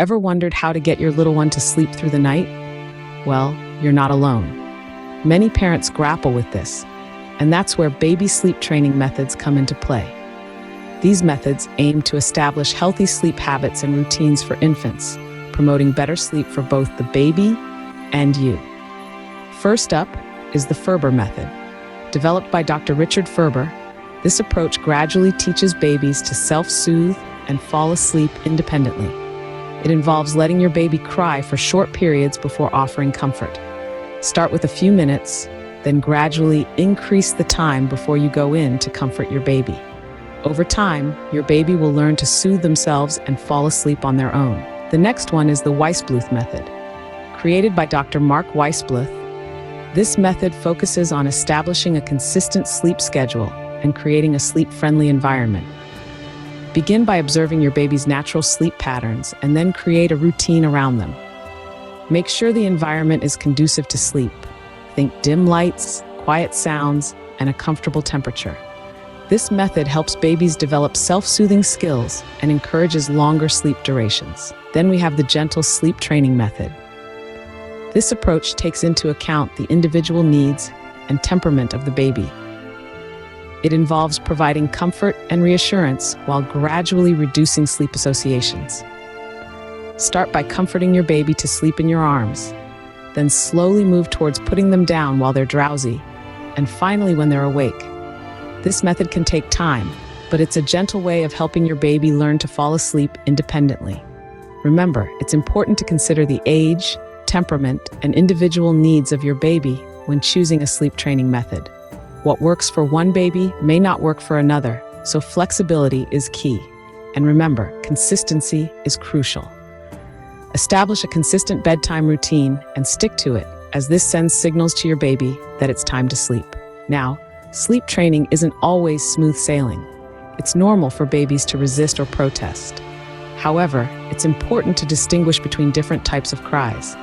Ever wondered how to get your little one to sleep through the night? Well, you're not alone. Many parents grapple with this, and that's where baby sleep training methods come into play. These methods aim to establish healthy sleep habits and routines for infants, promoting better sleep for both the baby and you. First up is the Ferber Method. Developed by Dr. Richard Ferber, this approach gradually teaches babies to self-soothe and fall asleep independently. It involves letting your baby cry for short periods before offering comfort. Start with a few minutes, then gradually increase the time before you go in to comfort your baby. Over time, your baby will learn to soothe themselves and fall asleep on their own. The next one is the Weissbluth Method. Created by Dr. Mark Weissbluth, this method focuses on establishing a consistent sleep schedule and creating a sleep-friendly environment. Begin by observing your baby's natural sleep patterns and then create a routine around them. Make sure the environment is conducive to sleep. Think dim lights, quiet sounds, and a comfortable temperature. This method helps babies develop self-soothing skills and encourages longer sleep durations. Then we have the gentle sleep training method. This approach takes into account the individual needs and temperament of the baby. It involves providing comfort and reassurance while gradually reducing sleep associations. Start by comforting your baby to sleep in your arms, then slowly move towards putting them down while they're drowsy, and finally when they're awake. This method can take time, but it's a gentle way of helping your baby learn to fall asleep independently. Remember, it's important to consider the age, temperament, and individual needs of your baby when choosing a sleep training method. What works for one baby may not work for another, so flexibility is key. And remember, consistency is crucial. Establish a consistent bedtime routine and stick to it, as this sends signals to your baby that it's time to sleep. Now, sleep training isn't always smooth sailing. It's normal for babies to resist or protest. However, it's important to distinguish between different types of cries.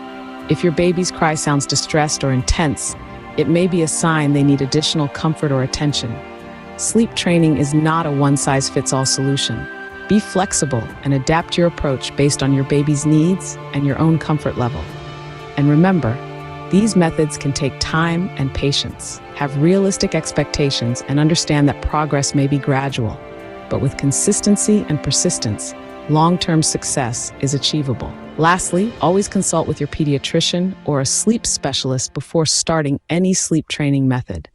If your baby's cry sounds distressed or intense, it may be a sign they need additional comfort or attention. Sleep training is not a one-size-fits-all solution. Be flexible and adapt your approach based on your baby's needs and your own comfort level. And remember, these methods can take time and patience. Have realistic expectations and understand that progress may be gradual, but with consistency and persistence, long-term success is achievable. Lastly, always consult with your pediatrician or a sleep specialist before starting any sleep training method.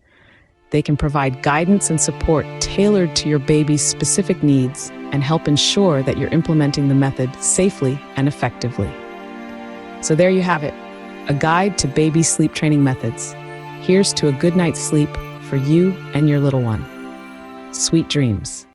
They can provide guidance and support tailored to your baby's specific needs and help ensure that you're implementing the method safely and effectively. So there you have it, a guide to baby sleep training methods. Here's to a good night's sleep for you and your little one. Sweet dreams.